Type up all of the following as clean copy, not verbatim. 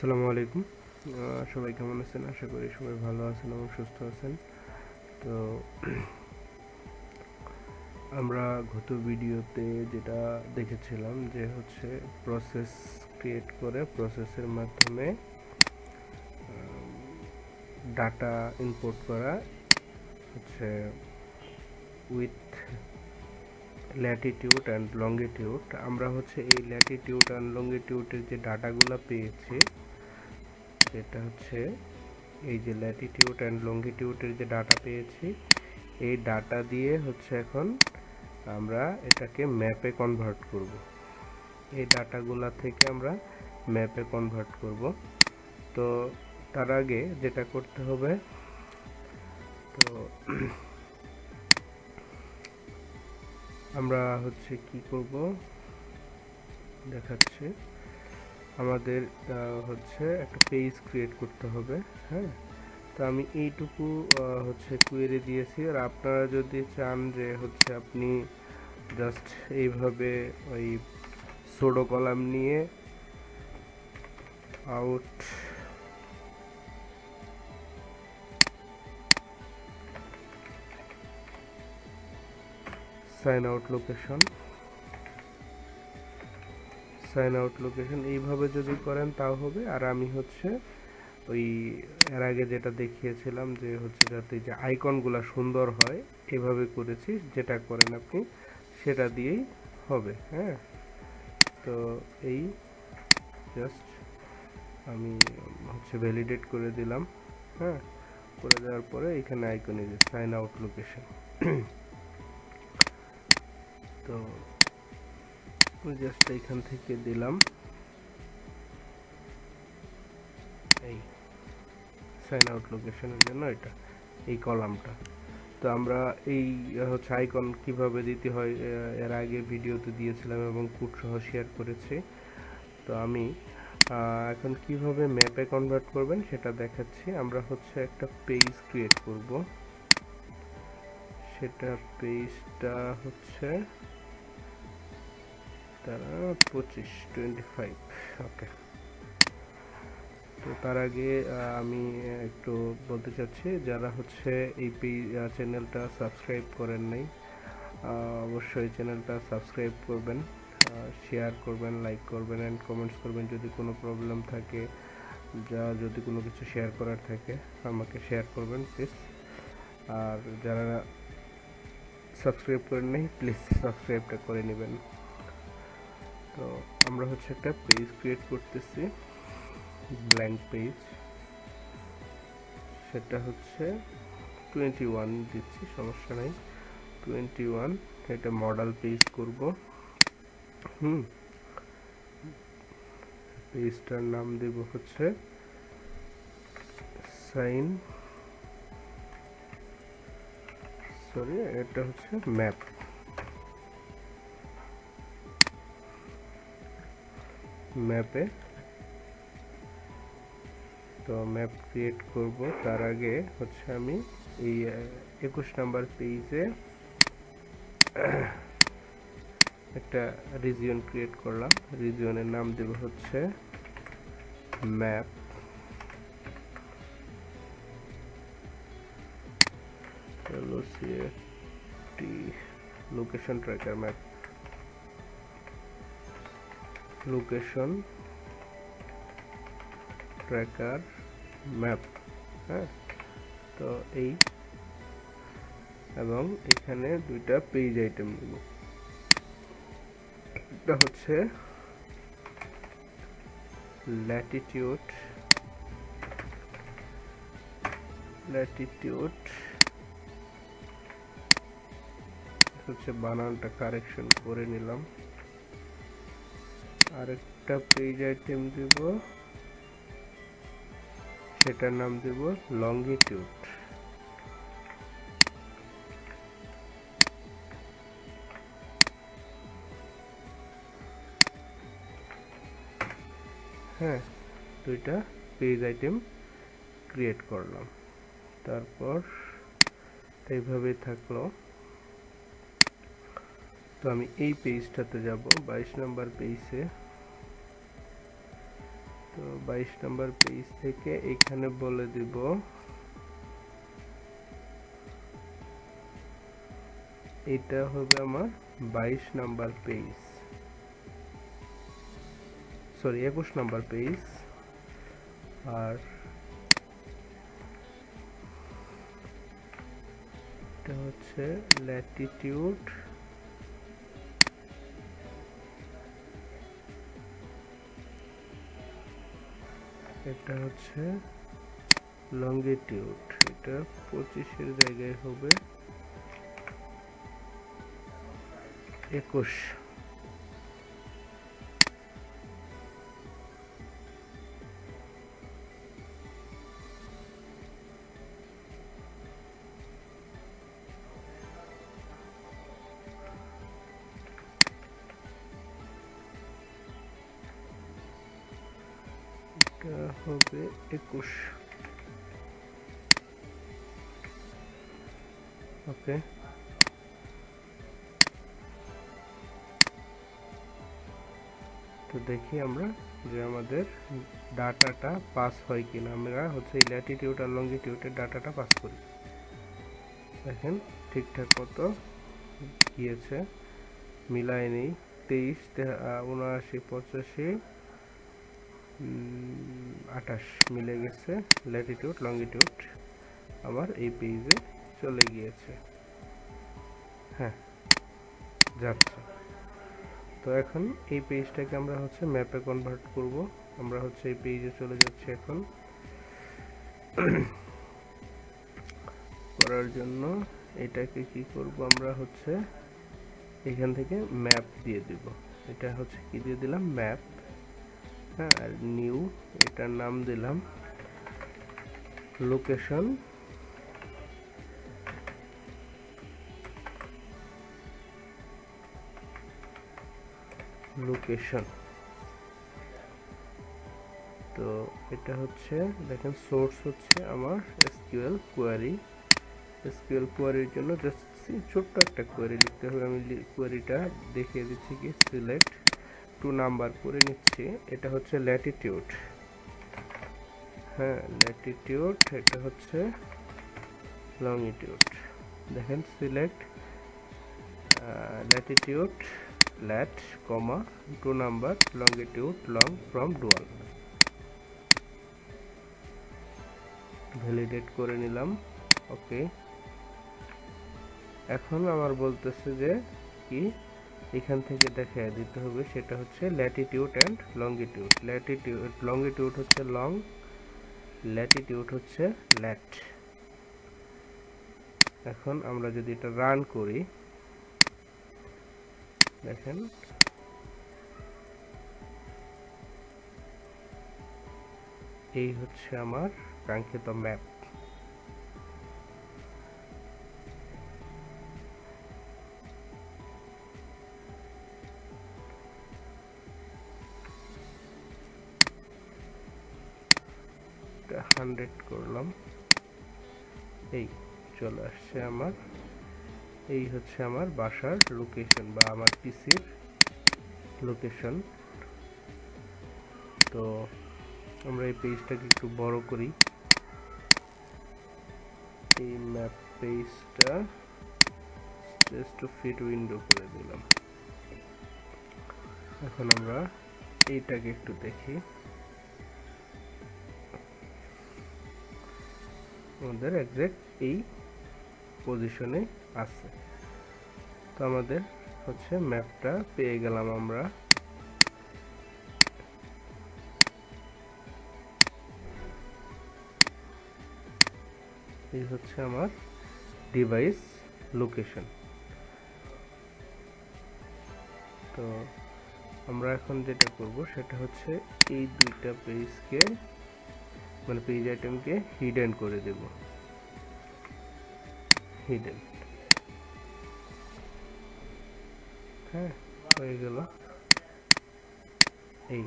আসসালামু আলাইকুম। সবাই কেমন আছেন? আশা করি সবাই ভালো আছেন এবং সুস্থ আছেন। তো আমরা গত ভিডিওতে যেটা দেখেছিলাম যে হচ্ছে প্রসেস ক্রিয়েট করে প্রসেসের মাধ্যমে ডাটা ইনপুট করা হচ্ছে উইথ ল্যাটিটিউড অ্যান্ড লঙ্গিটিউড। আমরা হচ্ছে এই ল্যাটিটিউড অ্যান্ড লঙ্গিটিউডের যে ডাটাগুলো পেয়েছি, সেটা হচ্ছে এই যে ল্যাটিটিউড অ্যান্ড লঙ্গিটিউডের যে ডাটা পেয়েছি, এই ডাটা দিয়ে হচ্ছে এখন আমরা এটাকে ম্যাপে কনভার্ট করব। এই ডাটাগুলা থেকে আমরা ম্যাপে কনভার্ট করব। তো তার আগে যেটা করতে হবে, তো আমরা হচ্ছে কি করব দেখাচ্ছি। আমাদের হচ্ছে একটা পেজ ক্রিয়েট করতে হবে। হ্যাঁ, তো আমি এইটুকু হচ্ছে কুয়েরি দিয়েছি। আর আপনারা যদি চান যে হচ্ছে আপনি জাস্ট এইভাবে ওই সুডো কলাম নিয়ে আউট সাইন আউট লোকেশন এইভাবে যদি করেন তাও হবে। আর আমি হচ্ছে ওই এর আগে যেটা দেখিয়েছিলাম যে হচ্ছে যাতে যে আইকনগুলো সুন্দর হয় এভাবে করেছি, যেটা করেন আপনি সেটা দিয়েই হবে। হ্যাঁ, তো এই জাস্ট আমি হচ্ছে ভ্যালিডেট করে দিলাম। হ্যাঁ, করে দেওয়ার পরে এখানে আইকনে যে সাইন আউট লোকেশন, তো জাস্ট এইখান থেকে দিলাম এই সাইন আউট লোকেশনের জন্য এটা এই কলামটা। তো আমরা এই হচ্ছে আইকন কিভাবে দিতে হয় এর আগে ভিডিওতে দিয়েছিলাম এবং কোড সহ শেয়ার করেছি। তো আমি এখন কিভাবে ম্যাপে কনভার্ট করবেন সেটা দেখাচ্ছি। আমরা হচ্ছে একটা পেজ ক্রিয়েট করব। সেটা পেজটা হচ্ছে তারা 25 ওকে। তো তার আগে আমি একটু বলতে চাচ্ছি, যারা হচ্ছে এই চ্যানেলটা সাবস্ক্রাইব করেন নাই, অবশ্যই চ্যানেলটা সাবস্ক্রাইব করবেন, শেয়ার করবেন, লাইক করবেন অ্যান্ড কমেন্টস করবেন। যদি কোনো প্রবলেম থাকে, যদি কোনো কিছু শেয়ার করার থাকে আমাকে শেয়ার করবেন প্লিজ। আর যারা সাবস্ক্রাইব করেন নাই প্লিজ সাবস্ক্রাইবটা করে নেবেন। তো আমরা হচ্ছে একটা পেজ ক্রিয়েট করতেছি, ব্ল্যাঙ্ক পেজ। সেটা হচ্ছে 21 দিচ্ছি, সমস্যা নাই। 21 এটা মডেল পেজ করব। পেজটার নাম দেব হচ্ছে এটা হচ্ছে ম্যাপে। তো ম্যাপ ক্রিয়েট করব। তার আগে হচ্ছে আমি এই 21 নাম্বার পেজে একটা রিজিয়ন ক্রিয়েট করলাম। রিজিয়নের নাম দেব হচ্ছে map. Location tracker map, location tracker map. হ্যাঁ, তো এই এবং এখানে দুইটা পেজ আইটেম দেব। এটা হচ্ছে ল্যাটিটিউড হচ্ছে বানানটা কারেকশন করে নিলাম। আরেকটা পেজ আইটেম দেব, সেটার নাম দেব লঙ্গিটিউড। হ্যাঁ, দুইটা পেজ আইটেম ক্রিয়েট করলাম। তারপর এইভাবেই থাকলো। তো আমি এই পেজটাতে যাব, 22 নাম্বার পেজে। তো 22 নাম্বার পেজ থেকে এখানে বলে দিব এটা হবে আমার 22 number page, sorry 21 number page. আর এটা হচ্ছে ল্যাটিটিউড, এটা হচ্ছে লঙ্গিটিউড। এটা 25 এর জায়গায় হবে 21। এটা হবে 21। ওকে, তো দেখি আমরা যে আমাদের ডাটাটা পাস হয় কিনা। আমরা হচ্ছে এই ল্যাটিটিউড আর লঙ্গিটিউডের ডাটাটা পাস করি, দেখেন ঠিকঠাক মতো গিয়েছে, মিলায় নেই। 23, 79, 85, 28 মিলে গেছে। ল্যাটিটিউড লঙ্গিটিউড আমার এই পেজে চলে গিয়েছে। হ্যাঁ, যাচ্ছে। তো এখন এই পেজটাকে আমরা হচ্ছে ম্যাপে কনভার্ট করব। আমরা হচ্ছে এই পেজে চলে যাচ্ছি এখন। করার জন্য এটাকে কি করব, আমরা হচ্ছে এখান থেকে ম্যাপ দিয়ে দিব। এটা হচ্ছে কি দিয়ে দিলাম, ম্যাপ। হ্যাঁ, আর নিউ, এটার নাম দিলাম লোকেশন। লোকেশন, তো এটা হচ্ছে দেখেন সোর্স হচ্ছে আমার এসকিউএল কোয়ারি। এসকিউএল কোয়ারির জন্য জাস্ট ছোট্ট একটা কোয়ারি লিখতে হবে। আমি কোয়ারিটা দেখিয়ে দিচ্ছি, কি সিলেক্ট টু নাম্বার করে নিচ্ছি। এটা হচ্ছে ল্যাটিটিউড, হ্যাঁ ল্যাটিটিউড, এটা হচ্ছে লঙ্গিটিউড। দেখেন select latitude lat comma to number longitude long from dual. Validate করে নিলাম। ওকে, এখন আমার বলতেছে যে কি এখান থেকে দেখায় দিতে হবে, সেটা হচ্ছে Latitude and longitude. Latitude longitude হচ্ছে লং, ল্যাটিটিউড হচ্ছে ল্যাট। এখন আমরা যদি এটা রান করি, দেখেন এই হচ্ছে আমার কাঙ্ক্ষিত ম্যাপ। 100 করলাম, এই চলে আসছে আমার। এই হচ্ছে আমার বাসার লোকেশন বা আমার পিসির লোকেশন। তো আমরা এই পেজটাকে একটু বড় করি, এই ম্যাপ পেজটা জাস্ট টু ফিট উইন্ডো করে দিলাম। এখন আমরা এইটাকে একটু দেখি, আমাদের এক্সাক্ট এই পজিশনে আছে। তো আমাদের হচ্ছে ম্যাপটা পেয়ে গেলাম আমরা। এই হচ্ছে আমার ডিভাইস লোকেশন। তো আমরা এখন যেটা করব সেটা হচ্ছে এই দুইটা পেজকে, মানে পেজ আইটেমকে হিডেন করে দেব। হিডেন, হ্যাঁ হয়ে গেল। এই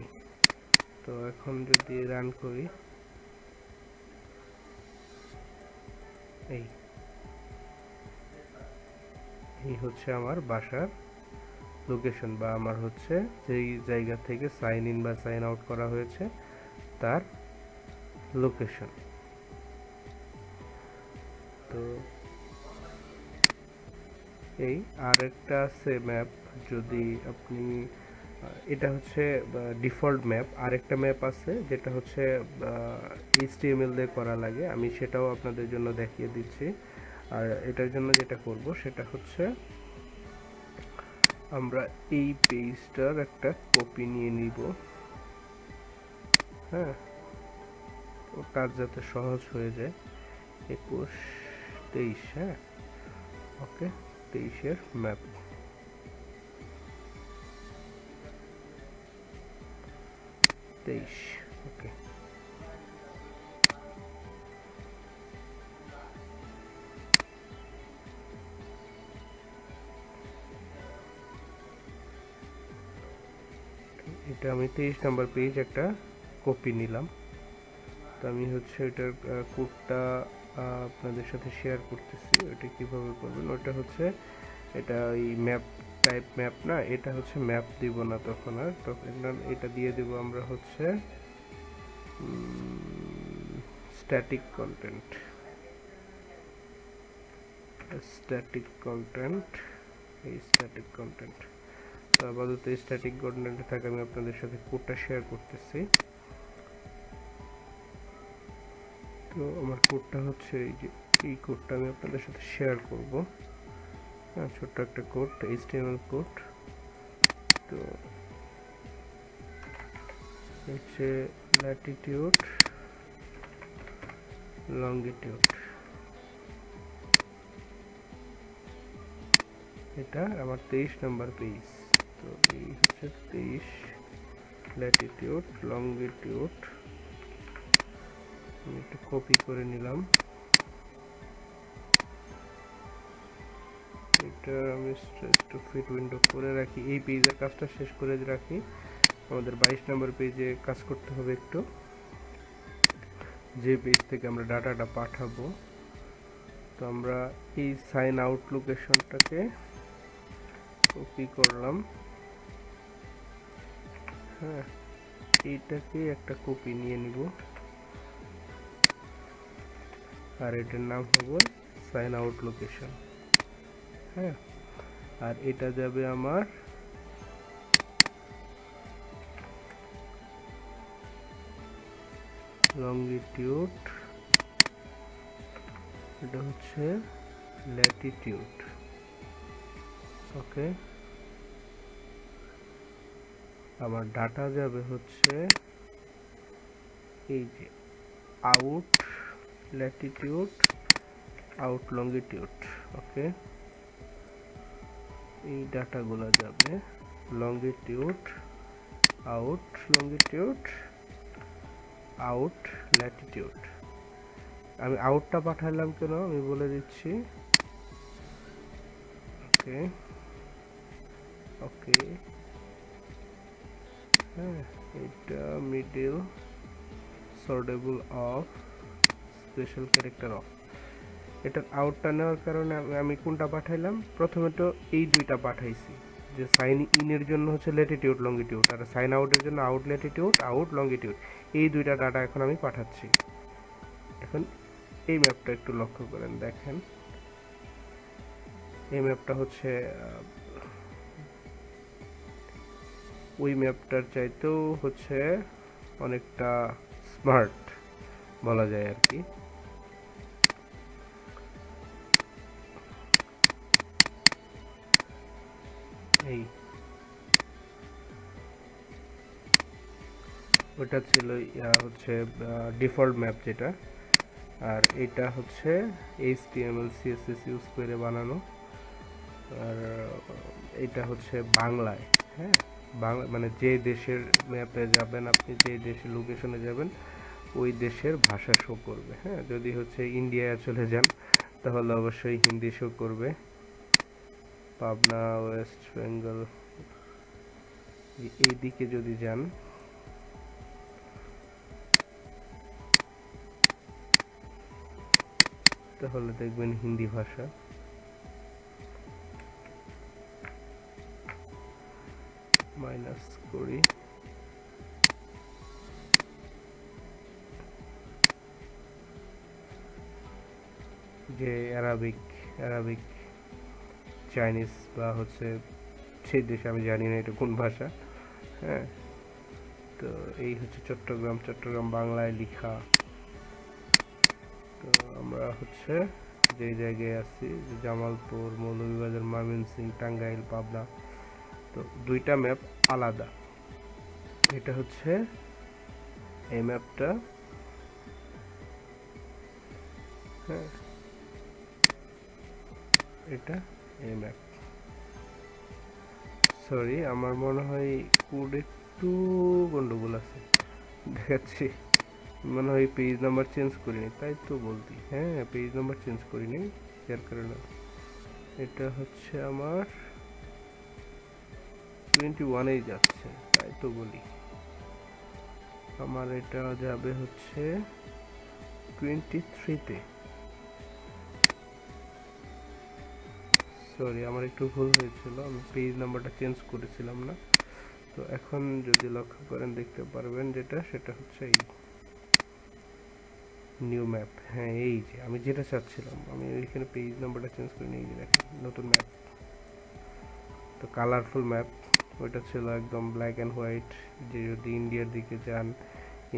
তো এখন যদি রান করি, এই হচ্ছে আমার বাসার লোকেশন, বা আমার হচ্ছে যেই জায়গা থেকে সাইন ইন বা সাইন আউট করা হয়েছে তার লোকেশন। তো এই আরেকটা আছে ম্যাপ, যদি আপনি এটা হচ্ছে ডিফল্ট ম্যাপ। আরেকটা ম্যাপ আছে যেটা হচ্ছে HTML দিয়ে করা লাগে, আমি সেটাও আপনাদের জন্য দেখিয়ে দিচ্ছি। আর এটার জন্য যেটা করব সেটা হচ্ছে আমরা এই পেজটার একটা কপি নিয়ে নিব, হ্যাঁ, ও কাজ যাতে সহজ হয়ে যায়। 21 23, হ্যাঁ, ওকে, 23-এর ম্যাপ। ওকে, এটা আমি 23 নাম্বার পেজ একটা কপি নিলাম। তো আমি হচ্ছে এটার কোডটা আপনাদের সাথে শেয়ার করতেছি। ওটা কিভাবে করবেন, ওটা হচ্ছে এটা ওই ম্যাপ টাইপ ম্যাপ না, এটা হচ্ছে ম্যাপ দিব না তখন, আর তখন এটা দিয়ে দেব আমরা হচ্ছে স্ট্যাটিক কন্টেন্ট। এই স্ট্যাটিক কন্টেন্ট, তো আপাতত স্ট্যাটিক কন্টেন্টে থাকে, আমি আপনাদের সাথে কোডটা শেয়ার করতেছি। তো আমার কোডটা হচ্ছে এই যে, এই কোডটা আমি আপনাদের সাথে শেয়ার করব। হ্যাঁ, ছোট্ট একটা কোড, HTML কোড। তো হচ্ছে ল্যাটিটিউড, লঙ্গিটিউড, এটা আমার 23 নাম্বার পেজ। তো এই হচ্ছে 23 ল্যাটিটিউড, লঙ্গিটিউড, আমি একটু কপি করে নিলাম। এটা আমি স্ট্রেচ টু ফিট উইন্ডো করে রাখি, এই পেজের কাজটা শেষ করে রাখি। আমাদের 22 নম্বর পেজে কাজ করতে হবে একটু, যে পেজ থেকে আমরা ডাটাটা পাঠাবো। তো আমরা এই সাইন আউট লোকেশনটাকে কপি করলাম, হ্যাঁ, এইটাকে একটা কপি নিয়ে নিব, আর এটার নাম হবে সাইন আউট লোকেশন, হ্যাঁ। আর এটা যাবে আমার লঙ্গিটিউড, এটা হচ্ছে ল্যাটিটিউড, ওকে। আমার ডাটা যাবে হচ্ছে এই যে আউট ল্যাটিটিউড, আউট লঙ্গিটিউড, ওকে। এই ডাটাগুলো যাবে longitude, out longitude, out Latitude. আমি আউটটা পাঠালাম কেন আমি বলে দিচ্ছি, ওকে ওকে, হ্যাঁ, এটা middle sortable of, special character of. এটার আউটটা নেওয়ার কারণে আমি কোনটা পাঠাইলাম, প্রথমে তো এই দুইটা পাঠাইছি, যে সাইন ইনের জন্য হচ্ছে ল্যাটিটিউড লঙ্গিটিউড, আর সাইন আউটের জন্য আউট ল্যাটিটিউড, আউট লঙ্গিটিউড, এই দুইটা ডাটা এখন আমি পাঠাচ্ছি। এখন এই ম্যাপটা একটু লক্ষ্য করেন, দেখেন এই ম্যাপটা হচ্ছে ওই ম্যাপটার চাইতেও হচ্ছে অনেকটা স্মার্ট বলা যায় আর কি। এই ওটা ছিল হচ্ছে ডিফল্ট ম্যাপ যেটা, আর এটা হচ্ছে HTML CSS ইউজ করে বানানো, আর এটা হচ্ছে বাংলায়, হ্যাঁ, বাংলা মানে যে দেশের ম্যাপে যাবেন আপনি, যে দেশের লোকেশনে যাবেন ওই দেশের ভাষা শো করবে, হ্যাঁ। যদি হচ্ছে ইন্ডিয়ায় চলে যান তাহলে অবশ্যই হিন্দি শো করবে। পাবনা, ওয়েস্ট বেঙ্গল, এই দিকে যদি যান তাহলে দেখবেন হিন্দি ভাষা। মাইনাস করি, যে অ্যারাবিক অ্যারাবিক চাইনিজ বা হচ্ছে সেই দেশে, আমি জানি না এটা কোন ভাষা। হ্যাঁ, তো এই হচ্ছে চট্টগ্রাম, চট্টগ্রাম বাংলায় লেখা। তো আমরা হচ্ছে যে জায়গায় আছি, জামালপুর, মৌলভীবাজার, ময়মনসিংহ, টাঙ্গাইল, পাবনা। তো দুইটা ম্যাপ আলাদা। এটা হচ্ছে এই ম্যাপটা, হ্যাঁ, এটা এই ম্যাপ। সরি, আমার মনে হয় কোড একটু গন্ডগোল আছে, দেখাচ্ছি। মনে হয় পেজ নাম্বার চেঞ্জ করিনি, তাই তো বলতি। হ্যাঁ, পেজ নাম্বার চেঞ্জ করিনি, যার কারণে এটা হচ্ছে আমার 21-এই যাচ্ছে, তাই তো বলি। আমার এটা যাবে হচ্ছে 23-তে। সরি, আমার একটু ভুল হয়েছিল, আমি পেজ নাম্বারটা চেঞ্জ করেছিলাম না। তো এখন যদি লক্ষ্য করেন দেখতে পারবেন যেটা, সেটা হচ্ছে এই নিউ ম্যাপ। হ্যাঁ, এই যে আমি যেটা চাচ্ছিলাম, আমি এখানে পেজ নাম্বারটা চেঞ্জ করে নিয়ে দেখেন নতুন ম্যাপ। তো কালারফুল ম্যাপ, ওইটা ছিল একদম ব্ল্যাক অ্যান্ড হোয়াইট। যে যদি ইন্ডিয়ার দিকে যান,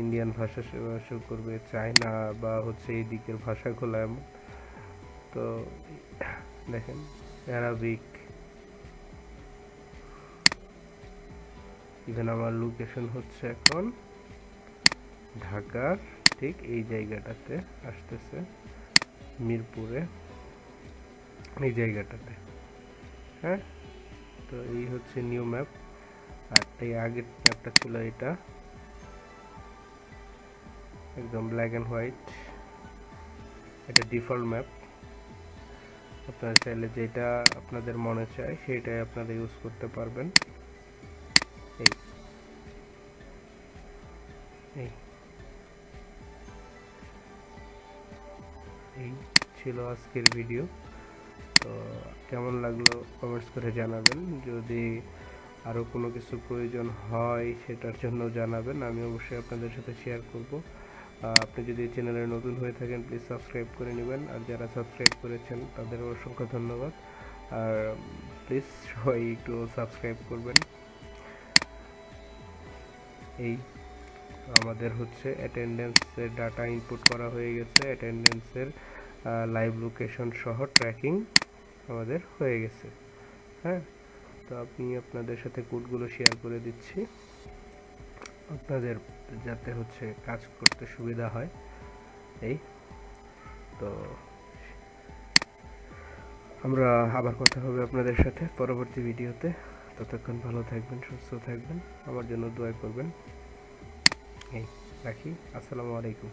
ইন্ডিয়ান ভাষা শো করবে, চায়না বা হচ্ছে এই দিকের ভাষাগুলো এমন। তো দেখেন অ্যারাবিক, ইভেন আমার লোকেশন হচ্ছে এখন ঢাকার ঠিক এই জায়গাটাতে আসতেছে, মিরপুরে এই জায়গাটাতে। হ্যাঁ, তো এই হচ্ছে নিউ ম্যাপ। আর এই আগের ম্যাপটা ছিল এটা, একদম ব্ল্যাক অ্যান্ড হোয়াইট। এটা ডিফল্ট ম্যাপ। আপনারা চাইলে যেটা আপনাদের মনে চায় সেটাই আপনারা ইউজ করতে পারবেন। এই এই এই ছিল আজকের ভিডিও। তো কেমন লাগলো কমেন্টস করে জানাবেন। যদি আরও কোনো কিছু প্রয়োজন হয় সেটার জন্য জানাবেন, আমি অবশ্যই আপনাদের সাথে শেয়ার করব। আপনি যদি এই চ্যানেলে নতুন হয়ে থাকেন প্লিজ সাবস্ক্রাইব করে নেবেন, আর যারা সাবস্ক্রাইব করেছেন তাদের অসংখ্য ধন্যবাদ। আর প্লিজ সবাই একটু সাবস্ক্রাইব করবেন। এই আমাদের হচ্ছে অ্যাটেন্ডেন্সের ডাটা ইনপুট করা হয়ে গেছে, অ্যাটেন্ডেন্সের লাইভ লোকেশন সহ ট্র্যাকিং আমাদের হয়ে গেছে। হ্যাঁ, তো আমি আপনাদের সাথে কোডগুলো শেয়ার করে দিচ্ছি আপনাদের, যাতে হচ্ছে কাজ করতে সুবিধা হয়। এই তো আমরা আবার কথা হবে আপনাদের সাথে পরবর্তী ভিডিওতে। ততক্ষণ ভালো থাকবেন, সুস্থ থাকবেন, আমার জন্য দোয়া করবেন। এই রাখি, আসসালামু আলাইকুম।